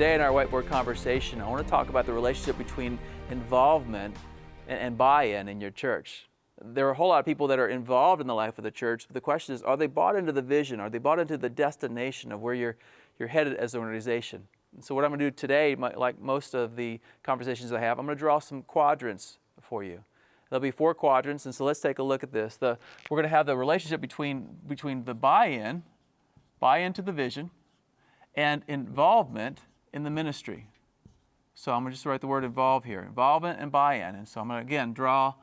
Today in our whiteboard conversation, I want to talk about the relationship between involvement and buy-in in your church. There are a whole lot of people that are involved in the life of the church, but the question is, are they bought into the vision? Are they bought into the destination of where you're headed as an organization? And so what I'm going to do today, like most of the conversations I have, I'm going to draw some quadrants for you. There'll be 4 quadrants, and so let's take a look at this. We're going to have the relationship between the buy-in to the vision, and involvement in the ministry. So I'm going to just write the word involve here, involvement and buy-in. And so I'm going to, again, draw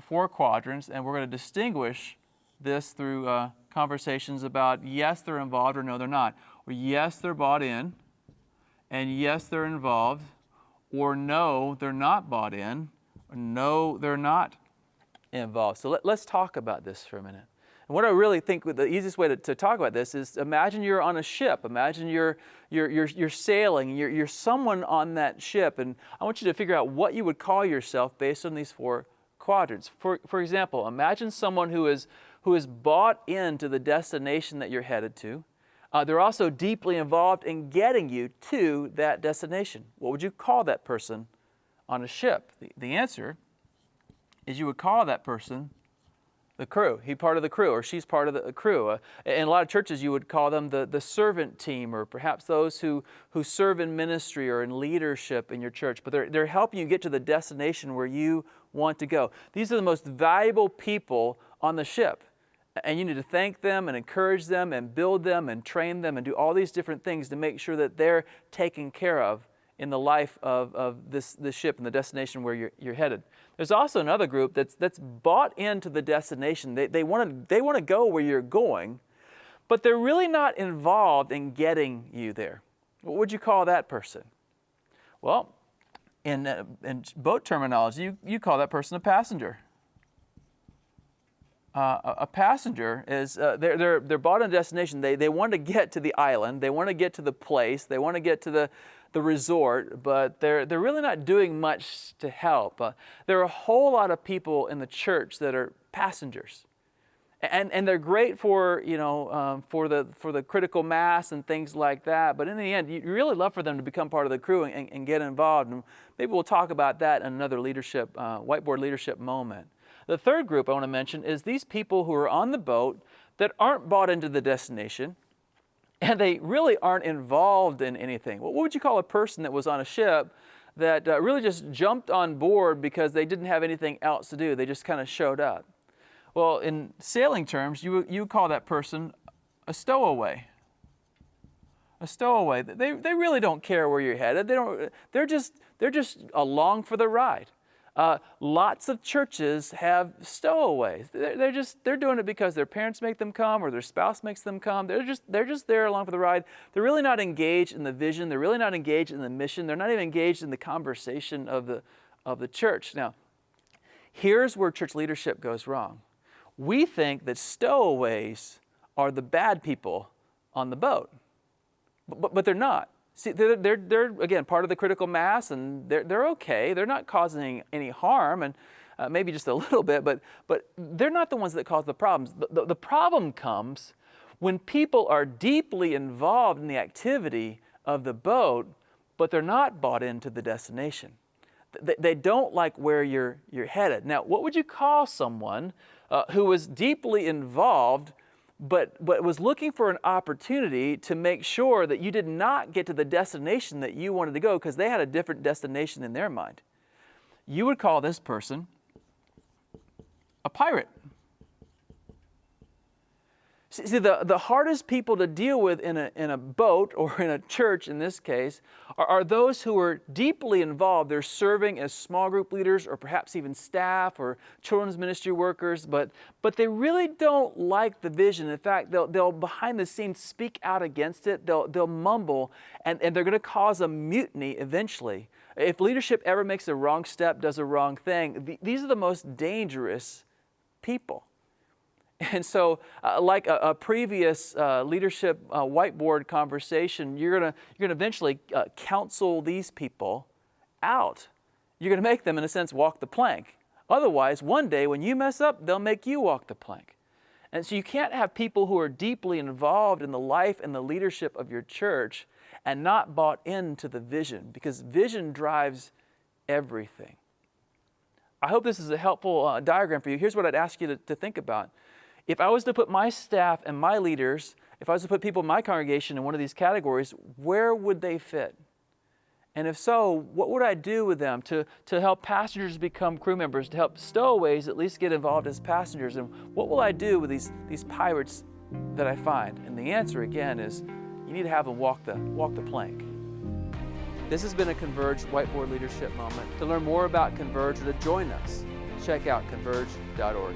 4 quadrants, and we're going to distinguish this through conversations about yes, they're involved, or no, they're not. Or yes, they're bought in, and yes, they're involved, or no, they're not bought in, or no, they're not involved. So let's talk about this for a minute. And what I really think the easiest way to talk about this is, imagine you're on a ship. Imagine you're sailing. You're someone on that ship, and I want you to figure out what you would call yourself based on these 4 quadrants. For example, imagine someone who is bought into the destination that you're headed to. They're also deeply involved in getting you to that destination. What would you call that person on a ship? The answer is you would call that person the crew. He's part of the crew, or she's part of the crew. In a lot of churches, you would call them the servant team, or perhaps those who serve in ministry or in leadership in your church. But they're helping you get to the destination where you want to go. These are the most valuable people on the ship. And you need to thank them and encourage them and build them and train them and do all these different things to make sure that they're taken care of in the life of this ship and the destination where you're headed. There's also another group that's bought into the destination. They want to go where you're going, but they're really not involved in getting you there. What would you call that person? Well, in boat terminology, you call that person a passenger. A passenger is they're bought in a destination. They want to get to the island. They want to get to the place. They want to get to the resort, but they're really not doing much to help. There are a whole lot of people in the church that are passengers, and they're great for for the critical mass and things like that. But in the end, you really love for them to become part of the crew and get involved. And maybe we'll talk about that in another leadership whiteboard leadership moment. The third group I want to mention is these people who are on the boat that aren't bought into the destination, and they really aren't involved in anything. What would you call a person that was on a ship that really just jumped on board because they didn't have anything else to do? They just kind of showed up. Well, in sailing terms, you call that person a stowaway. A stowaway. They really don't care where you're headed. They're just along for the ride. Lots of churches have stowaways. They're doing it because their parents make them come or their spouse makes them come. They're just there along for the ride. They're really not engaged in the vision. They're really not engaged in the mission. They're not even engaged in the conversation of the church. Now, here's where church leadership goes wrong. We think that stowaways are the bad people on the boat, but they're not. See, they're again part of the critical mass, and they're okay. They're not causing any harm, and maybe just a little bit, but they're not the ones that cause the problems. The problem comes when people are deeply involved in the activity of the boat, but they're not bought into the destination. They don't like where you're headed. Now, what would you call someone who was deeply involved but was looking for an opportunity to make sure that you did not get to the destination that you wanted to go because they had a different destination in their mind? You would call this person a pirate. See, the hardest people to deal with in a boat or in a church in this case are those who are deeply involved. They're serving as small group leaders or perhaps even staff or children's ministry workers, but they really don't like the vision. In fact, they'll behind the scenes speak out against it. They'll mumble, and they're going to cause a mutiny eventually. If leadership ever makes a wrong step, does a wrong thing, these are the most dangerous people. And so, like a previous leadership whiteboard conversation, you're gonna eventually counsel these people out. You're gonna make them, in a sense, walk the plank. Otherwise, one day when you mess up, they'll make you walk the plank. And so you can't have people who are deeply involved in the life and the leadership of your church and not bought into the vision, because vision drives everything. I hope this is a helpful diagram for you. Here's what I'd ask you to think about. If I was to put my staff and my leaders, if I was to put people in my congregation in one of these categories, where would they fit? And if so, what would I do with them to help passengers become crew members, to help stowaways at least get involved as passengers? And what will I do with these pirates that I find? And the answer, again, is you need to have them walk the plank. This has been a Converge Whiteboard Leadership Moment. To learn more about Converge or to join us, check out converge.org.